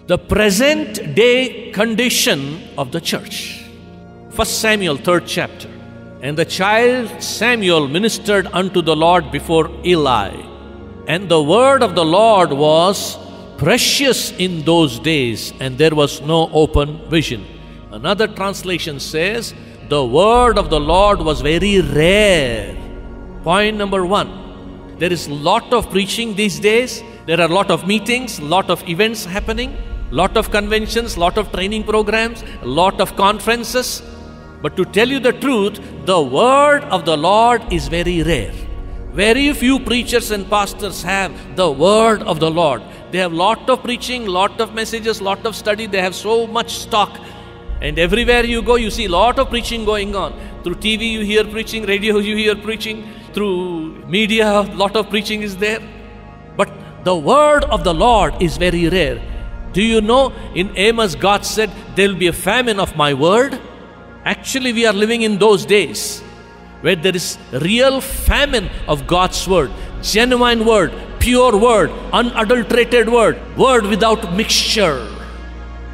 The present day condition of the church. 1 Samuel 3rd chapter. And the child Samuel ministered unto the Lord before Eli. And the word of the Lord was precious in those days, and there was no open vision. Another translation says, the word of the Lord was very rare. Point number 1. There is a lot of preaching these days. There are a lot of meetings, a lot of events happening, lot of conventions, lot of training programs, a lot of conferences. But to tell you the truth, the word of the Lord is very rare. Very few preachers and pastors have the word of the Lord. They have lot of preaching, lot of messages, lot of study. They have so much stock. And everywhere you go, you see lot of preaching going on. Through TV you hear preaching, radio you hear preaching, through media lot of preaching is there. But the word of the Lord is very rare. Do you know, in Amos God said, there will be a famine of my word. Actually, we are living in those days where there is real famine of God's word, genuine word, pure word, unadulterated word, word without mixture.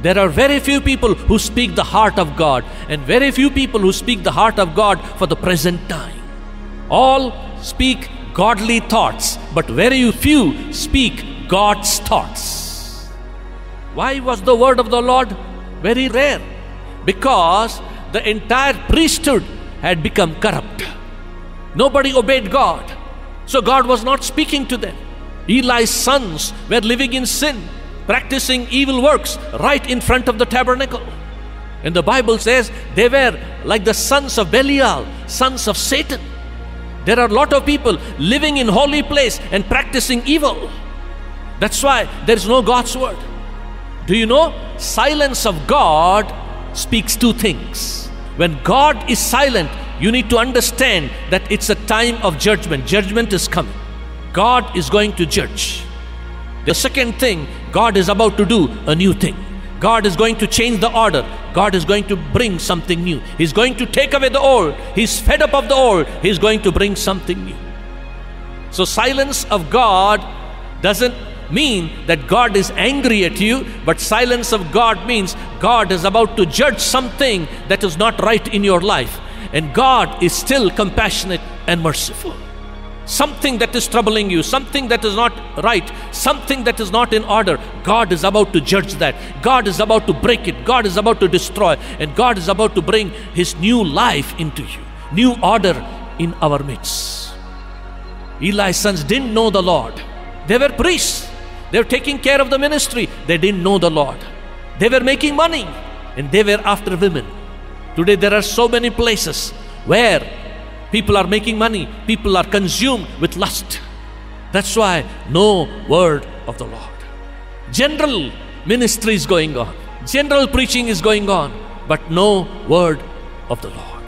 There are very few people who speak the heart of God, and very few people who speak the heart of God for the present time. All speak godly thoughts, but very few speak God's thoughts. Why was the word of the Lord very rare? Because the entire priesthood had become corrupt. Nobody obeyed God. So God was not speaking to them. Eli's sons were living in sin, practicing evil works right in front of the tabernacle. And the Bible says they were like the sons of Belial, sons of Satan. There are a lot of people living in holy place and practicing evil. That's why there is no God's word. Do you know, silence of God speaks two things. When God is silent, you need to understand that it's a time of judgment. Judgment is coming. God is going to judge. The second thing, God is about to do a new thing. God is going to change the order. God is going to bring something new. He's going to take away the old. He's fed up of the old. He's going to bring something new. So silence of God doesn't mean that God is angry at you, but silence of God means God is about to judge something that is not right in your life. And God is still compassionate and merciful. Something that is troubling you, something that is not right, something that is not in order, God is about to judge that. God is about to break it. God is about to destroy. And God is about to bring His new life into you. New order in our midst. Eli's sons didn't know the Lord. They were priests. They were taking care of the ministry. They didn't know the Lord. They were making money and they were after women. Today there are so many places where people are making money. People are consumed with lust. That's why no word of the Lord. General ministry is going on. General preaching is going on. But no word of the Lord.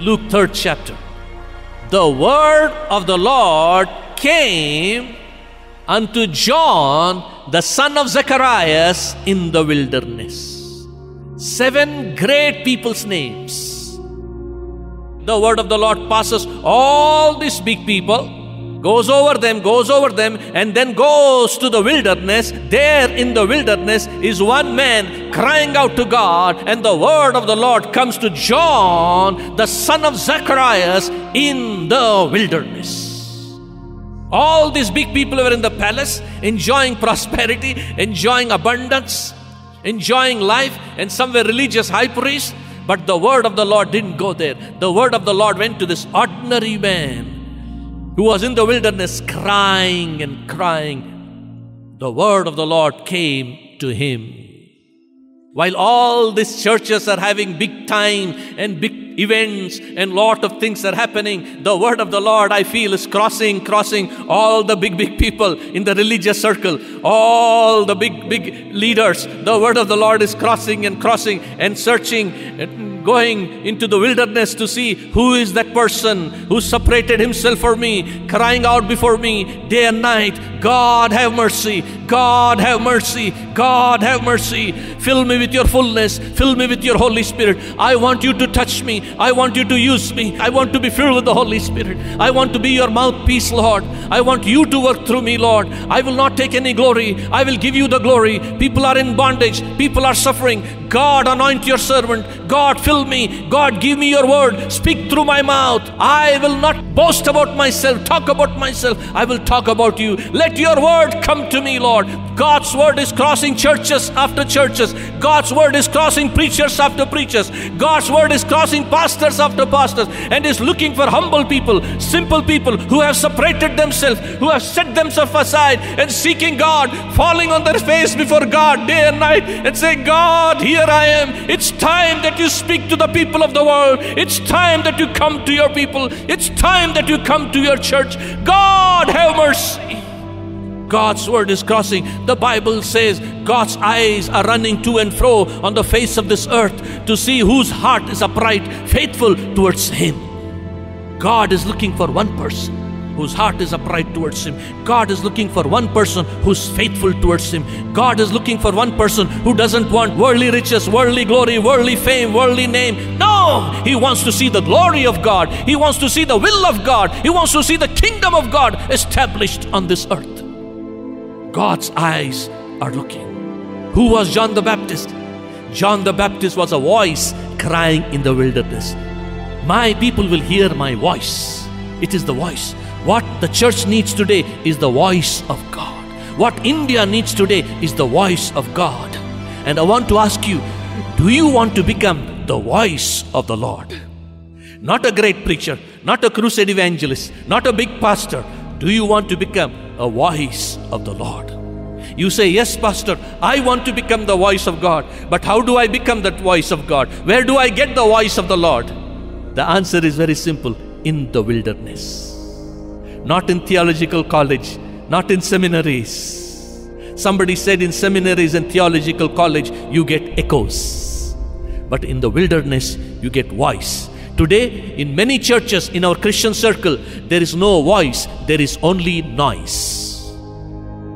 Luke 3rd chapter. The word of the Lord came unto John, the son of Zacharias, in the wilderness. 7 great people's names. The word of the Lord passes all these big people, goes over them, and then goes to the wilderness. There in the wilderness is one man crying out to God, and the word of the Lord comes to John, the son of Zacharias, in the wilderness. All these big people were in the palace, enjoying prosperity, enjoying abundance, enjoying life, and some were religious high priests. But the word of the Lord didn't go there. The word of the Lord went to this ordinary man who was in the wilderness crying and crying. The word of the Lord came to him. While all these churches are having big time and big events and lot of things are happening, the word of the Lord, I feel, is crossing all the big people in the religious circle, all the big leaders. The word of the Lord is crossing and searching and going into the wilderness to see who is that person who separated himself for me, crying out before me day and night, God have mercy, God have mercy, God have mercy. Fill me with your fullness, fill me with your Holy Spirit. I want you to touch me, I want you to use me, I want to be filled with the Holy Spirit. I want to be your mouthpiece, Lord. I want you to work through me, Lord. I will not take any glory, I will give you the glory. People are in bondage, people are suffering. God, anoint your servant. God, fill me. God, give me your word. Speak through my mouth. I will not boast about myself, talk about myself. I will talk about you. Let your word come to me, Lord. God's word is crossing churches after churches. God's word is crossing preachers after preachers. God's word is crossing pastors after pastors, and is looking for humble people, simple people who have separated themselves, who have set themselves aside and seeking God, falling on their face before God day and night and saying, God, here I am. It's time that you speak to the people of the world. It's time that you come to your people. It's time that you come to your church. God, have mercy. God's word is crossing. The Bible says God's eyes are running to and fro on the face of this earth to see whose heart is upright, faithful towards Him. God is looking for one person whose heart is upright towards Him. God is looking for one person who's faithful towards Him. God is looking for one person who doesn't want worldly riches, worldly glory, worldly fame, worldly name. No! He wants to see the glory of God. He wants to see the will of God. He wants to see the kingdom of God established on this earth. God's eyes are looking. Who was John the Baptist? John the Baptist was a voice crying in the wilderness. My people will hear my voice. It is the voice. What the church needs today is the voice of God. What India needs today is the voice of God. And I want to ask you, do you want to become the voice of the Lord? Not a great preacher, not a crusade evangelist, not a big pastor. Do you want to become a voice of the Lord? You say, yes, Pastor, I want to become the voice of God. But how do I become that voice of God? Where do I get the voice of the Lord? The answer is very simple. In the wilderness. Not in theological college, not in seminaries. Somebody said in seminaries and theological college, you get echoes. But in the wilderness, you get voice. Today, in many churches, in our Christian circle, there is no voice, there is only noise.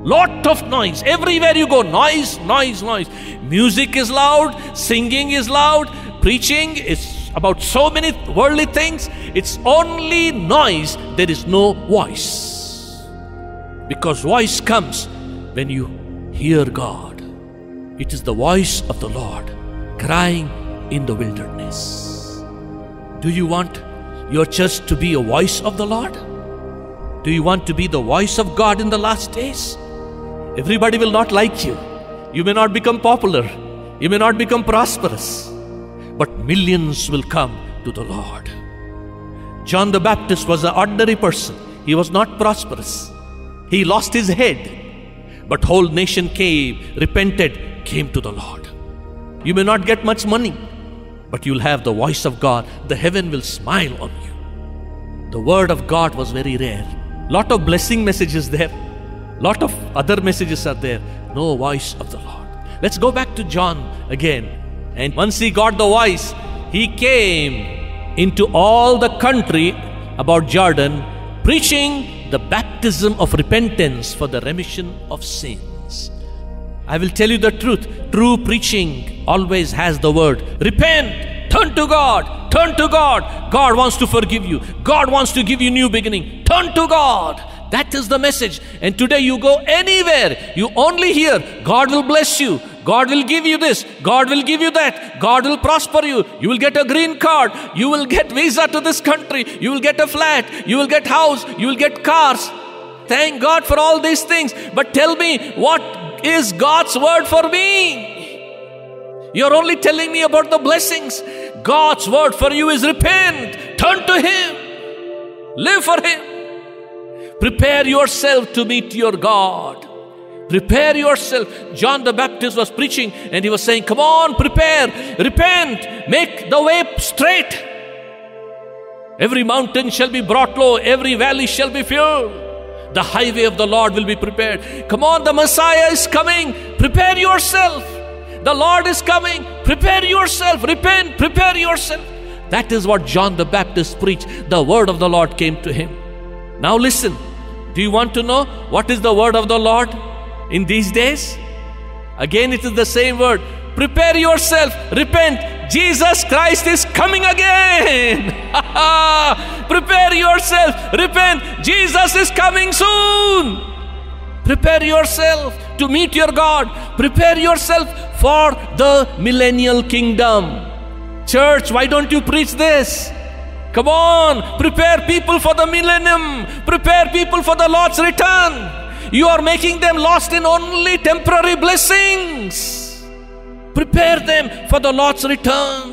Lot of noise. Everywhere you go, noise, noise, noise. Music is loud, singing is loud, preaching is about so many worldly things. It's only noise, there is no voice. Because voice comes when you hear God. It is the voice of the Lord crying in the wilderness. Do you want your church to be a voice of the Lord? Do you want to be the voice of God in the last days? Everybody will not like you. You may not become popular. You may not become prosperous. But millions will come to the Lord. John the Baptist was an ordinary person. He was not prosperous. He lost his head. But whole nation came, repented, came to the Lord. You may not get much money, but you'll have the voice of God. The heaven will smile on you. The word of God was very rare. Lot of blessing messages there. Lot of other messages are there. No voice of the Lord. Let's go back to John again. And once he got the voice, he came into all the country about Jordan, preaching the baptism of repentance for the remission of sins. I will tell you the truth. True preaching always has the word, repent, turn to God, turn to God. God wants to forgive you. God wants to give you new beginning. Turn to God. That is the message. And today you go anywhere, you only hear, God will bless you. God will give you this. God will give you that. God will prosper you. You will get a green card. You will get visa to this country. You will get a flat. You will get house. You will get cars. Thank God for all these things. But tell me, what is God's word for me? You're only telling me about the blessings. God's word for you is repent. Turn to Him. Live for Him. Prepare yourself to meet your God. Prepare yourself. John the Baptist was preaching and he was saying, come on, prepare, repent, make the way straight. Every mountain shall be brought low, every valley shall be filled. The highway of the Lord will be prepared. Come on, the Messiah is coming. Prepare yourself. The Lord is coming. Prepare yourself. Repent. Prepare yourself. That is what John the Baptist preached. The word of the Lord came to him. Now listen. Do you want to know what is the word of the Lord in these days? Again, it is the same word. Prepare yourself. Repent. Jesus Christ is coming again. Prepare yourself. Repent. Jesus is coming soon. Prepare yourself to meet your God. Prepare yourself for the millennial kingdom. Church, why don't you preach this? Come on, prepare people for the millennium. Prepare people for the Lord's return. You are making them lost in only temporary blessings. Prepare them for the Lord's return.